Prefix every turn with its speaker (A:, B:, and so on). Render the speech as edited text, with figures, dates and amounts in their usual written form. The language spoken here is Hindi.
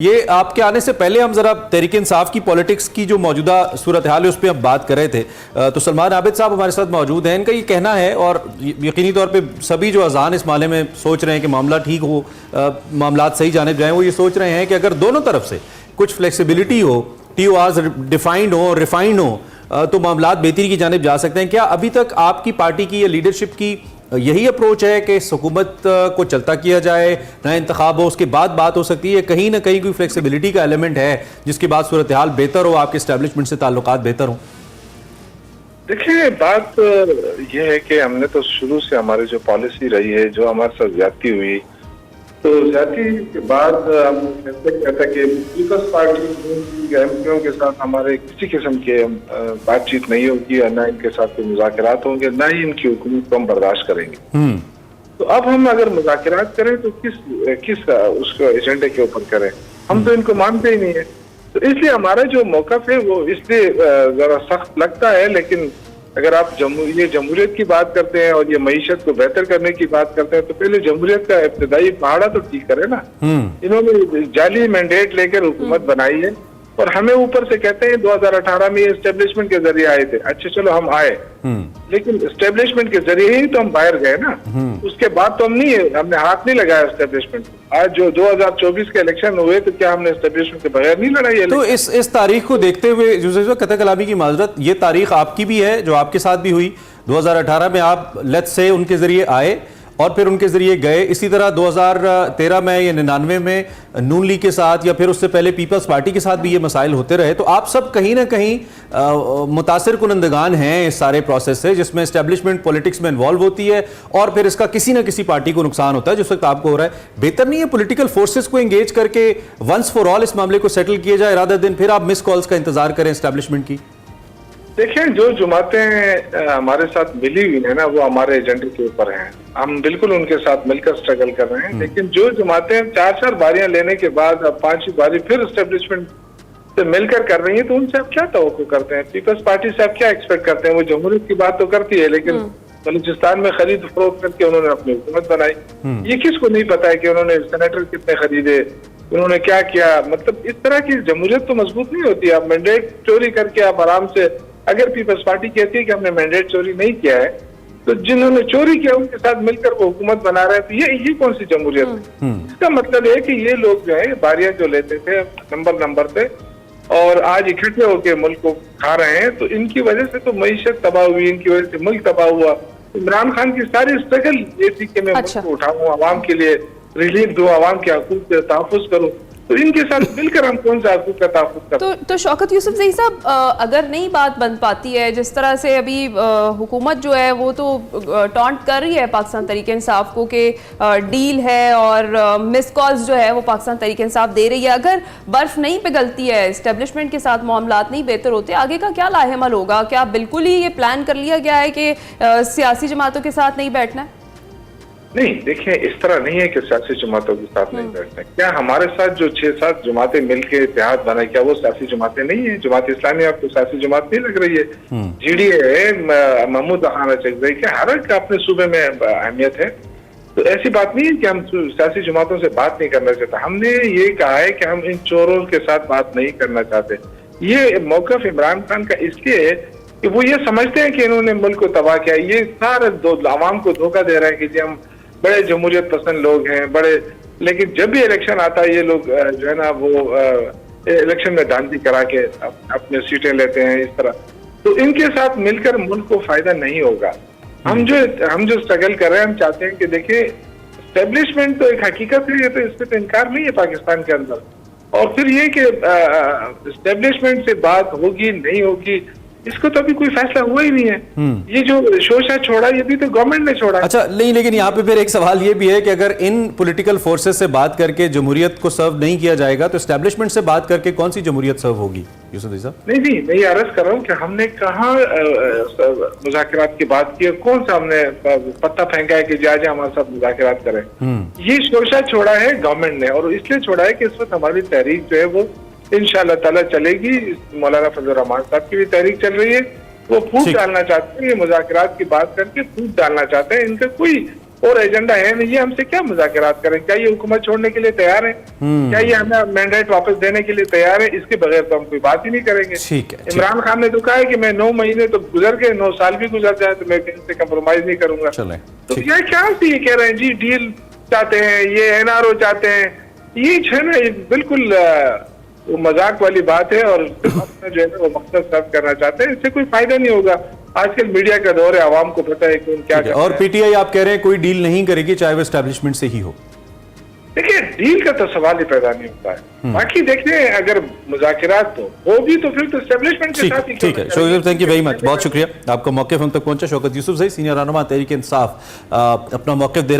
A: ये आपके आने से पहले हम जरा तहरीक इंसाफ की पॉलिटिक्स की जो मौजूदा सूरत हाल है उस पर हम बात कर रहे थे। तो सलमान आबिद साहब हमारे साथ मौजूद हैं। इनका ये कहना है और यकीनी तौर पे सभी जो अजान इस मामले में सोच रहे हैं कि मामला ठीक हो, मामला सही जाने जाएं, वो ये सोच रहे हैं कि अगर दोनों तरफ से कुछ फ्लेक्सिबिलिटी हो, TORs डिफाइंड हो, रिफाइंड हो, तो मामला बेहतरी की जानिब जा सकते हैं। क्या अभी तक आपकी पार्टी की या लीडरशिप की यही अप्रोच है कि हुकूमत को चलता किया जाए, नया इंतखाब हो, उसके बाद बात हो सकती है? कहीं ना कहीं कोई फ्लेक्सिबिलिटी का एलिमेंट है जिसके बाद सूरत हाल बेहतर हो, आपके एस्टेब्लिशमेंट से ताल्लुकात बेहतर हो?
B: देखिए, बात यह है कि हमने तो शुरू से हमारी जो पॉलिसी रही है, जो हमारे साथ ज्यादती हुई, तो ज्यादती के बाद हम कहते हैं कि पीपल्स पार्टी एमपीओ के साथ हमारे किसी किस्म के बातचीत नहीं होगी, और ना इनके साथ कोई मुज़ाकरात होंगे, ना ही इनकी हुकूमत को हम बर्दाश्त करेंगे। तो अब हम अगर मुज़ाकरात करें तो किस उसको एजेंडे के ऊपर करें? हम तो इनको मानते ही नहीं है। तो इसलिए हमारा जो मौक़िफ़ है वो इसलिए जरा सख्त लगता है। लेकिन अगर आप ये जमहूरियत की बात करते हैं और ये मईशत को बेहतर करने की बात करते हैं, तो पहले जमहूरियत का इब्तदाई पहाड़ा तो ठीक करे ना। इन्होंने जाली मैंडेट लेकर हुकूमत बनाई है और हमें ऊपर से कहते हैं 2018 में एस्टेब्लिशमेंट के जरिए आए थे। अच्छा चलो हम आए, लेकिन एस्टेब्लिशमेंट के जरिए ही तो हम बाहर गए ना। उसके बाद तो हमने हाथ नहीं लगाया एस्टेब्लिशमेंट। आज जो 2024 के इलेक्शन हुए, तो क्या हमने एस्टेब्लिशमेंट के बगैर नहीं लड़ाई?
A: तो इस तारीख को देखते हुए कतई कलामी की माजरत, ये तारीख आपकी भी है जो आपके साथ भी हुई। 2018 में आप लेट्स से उनके जरिए आए और फिर उनके जरिए गए। इसी तरह 2013 में या 99 में नून लीग के साथ या फिर उससे पहले पीपल्स पार्टी के साथ भी ये मसाइल होते रहे। तो आप सब कहीं ना कहीं मुतासिर कुनंदगान हैं इस सारे प्रोसेस से, जिसमें एस्टेब्लिशमेंट पॉलिटिक्स में इन्वॉल्व होती है और फिर इसका किसी ना किसी पार्टी को नुकसान होता है, जिस वक्त आपको हो रहा है। बेहतर नहीं है पॉलिटिकल फोर्सेस को एंगेज करके वंस फॉर ऑल इस मामले को सेटल किया जाए, रादर दिन फिर आप मिस कॉल्स का इंतजार करें एस्टेब्लिशमेंट की?
B: देखिए, जो जमातें हमारे साथ मिली हुई है ना, वो हमारे एजेंडे के ऊपर हैं। हम बिल्कुल उनके साथ मिलकर स्ट्रगल कर रहे हैं। लेकिन जो जमातें 4-4 बारियां लेने के बाद अब 5वीं बारी फिर एस्टेब्लिशमेंट से मिलकर कर रही हैं, तो उनसे आप क्या तवक्को करते हैं? पीपल्स पार्टी से आप क्या एक्सपेक्ट करते हैं? वो जमहूरियत की बात तो करती है, लेकिन बलूचिस्तान में खरीद फरोख्त करके उन्होंने अपनी हुकूमत बनाई। ये किसको नहीं पता है कि उन्होंने सेनेटर कितने खरीदे, उन्होंने क्या किया? मतलब इस तरह की जमहूरियत तो मजबूत नहीं होती। आप मैंडेट चोरी करके आप आराम से, अगर पीपल्स पार्टी कहती है कि हमने मैंडेट चोरी नहीं किया है, तो जिन्होंने चोरी किया उनके साथ मिलकर वो हुकूमत बना रहे हैं, तो ये कौन सी जमहूरियत है? इसका मतलब है कि ये लोग जो है बारियां जो लेते थे नंबर पे और आज इकट्ठे होकर मुल्क को खा रहे हैं, तो इनकी वजह से तो मईशत तबाह हुई, इनकी वजह से मुल्क तबाह हुआ। इमरान खान की सारी स्ट्रगल ये थी कि मैं मुल्क को उठाऊं, आवाम के लिए रिलीफ दूं, आवाम के हकूक का तहफ़्फ़ुज़ करूं। तो इनके साथ मिलकर हम कौन सा हकूक का तहफ़्फ़ुज़ करें?
C: तो शौकत यूसुफज़ई साहब, अगर नहीं बात बन पाती है, जिस तरह से अभी हुकूमत जो है वो तो टॉन्ट कर रही है पाकिस्तान तहरीक इंसाफ को कि डील है और मिस कॉल्स जो है वो पाकिस्तान तहरीक इंसाफ दे रही है, अगर बर्फ नहीं पिघलती है, एस्टेब्लिशमेंट के साथ मामलात नहीं बेहतर होते, आगे का क्या लाहेमल होगा? क्या बिल्कुल ही ये प्लान कर लिया गया है कि सियासी जमातों के साथ नहीं बैठना है?
B: नहीं, देखिए, इस तरह नहीं है कि सियासी जमातों के साथ नहीं बैठते। क्या हमारे साथ जो 6-7 जमातें मिलकर इत्तेहाद बनाए, क्या वो सियासी जमातें नहीं है? जमात इस्लामी आपको सियासी जमात नहीं लग रही है? GDA है, महमूद खाना चकजई, क्या हर एक अपने सूबे में अहमियत है? तो ऐसी बात नहीं है कि हम सियासी जमातों से बात नहीं करना चाहते। हमने ये कहा है कि हम इन चोरों के साथ बात नहीं करना चाहते। ये मौक़िफ़ इमरान खान का इसलिए है कि वो ये समझते हैं कि इन्होंने मुल्क को तबाह किया। ये सारे आवाम को धोखा दे रहे हैं कि जी हम बड़े जमहूरियत पसंद लोग हैं, बड़े, लेकिन जब भी इलेक्शन आता है ये लोग जो है ना वो इलेक्शन में धांधली करा के अपने सीटें लेते हैं इस तरह। तो इनके साथ मिलकर मुल्क को फायदा नहीं होगा। हम जो स्ट्रगल कर रहे हैं, हम चाहते हैं कि देखिए, एस्टेब्लिशमेंट तो एक हकीकत है, ये तो इससे तो इनकार नहीं है पाकिस्तान के अंदर। और फिर ये कि एस्टेब्लिशमेंट से बात होगी नहीं होगी, इसको तो अभी कोई फैसला हुआ ही नहीं है। ये जो शोशा छोड़ा, ये भी तो गवर्नमेंट ने छोड़ा।
A: अच्छा, नहीं, लेकिन यहाँ पे फिर एक सवाल ये भी है कि अगर इन पॉलिटिकल फोर्सेस से बात करके जमहूरियत को सर्व नहीं किया जाएगा, तो एस्टेब्लिशमेंट से बात करके कौन सी जमहूरियत सर्व होगी? यूसुफज़ई साहब,
B: नहीं, मैं ये अर्ज कर रहा हूँ कि हमने कहाँ मुज़ाकरात की बात की है? कौन सा हमने पत्ता फेंका है कि जाए हमारे साथ मुज़ाकरात करें? ये शोशा छोड़ा है गवर्नमेंट ने, और इसलिए छोड़ा है कि इस वक्त हमारी तहरीक जो है वो इंशाअल्लाह ताला चलेगी। मौलाना फजल रहमान साहब की भी तहरीक चल रही है, वो फूट डालना चाहते हैं, ये मुज़ाकरात की बात करके फूट डालना चाहते हैं। इनका कोई और एजेंडा है नहीं, ये हमसे क्या मुज़ाकरात करें? क्या ये हुकूमत छोड़ने के लिए तैयार है? क्या ये हमें मैंडेट वापस देने के लिए तैयार है? इसके बगैर तो हम कोई बात ही नहीं करेंगे।
A: ठीक है,
B: इमरान खान ने तो कहा है कि मैं 9 महीने तो गुजर गए, 9 साल भी गुजर जाए तो मैं किसी से कंप्रोमाइज नहीं करूंगा।
A: चलें,
B: तो
A: ठीक।
B: ये क्या से ये कह रहे हैं जी डील चाहते हैं, ये एनआरओ चाहते हैं, ये जो है ना ये बिल्कुल वो मजाक वाली बात है और अपना जो है ना वो मकसद सर्व करना चाहते हैं, इससे कोई फायदा नहीं होगा। आजकल मीडिया का दौर है, आवाम को पता है कि क्या
A: ठीक है।
B: करना
A: और
B: है।
A: पीटीआई आप कह रहे हैं कोई डील नहीं करेगी चाहे वो एस्टैब्लिशमेंट से ही हो।
B: देखिए डील का तो सवाल ही पैदा नहीं होता है। बाकी देखिए अगर मुज़ाकरात तो वो भी तो फिर तो एस्टेब्लिशमेंट के
A: ठीक
B: साथ ही
A: है, ठीक है। Shaukat Yusuf, thank you very much, बहुत शुक्रिया आपका मौक़िफ़ हम तक पहुंचा। शौकत यूसुफ सही सीनियर रहनुमा तहरीक इंसाफ अपना मौक़िफ़ दे रहे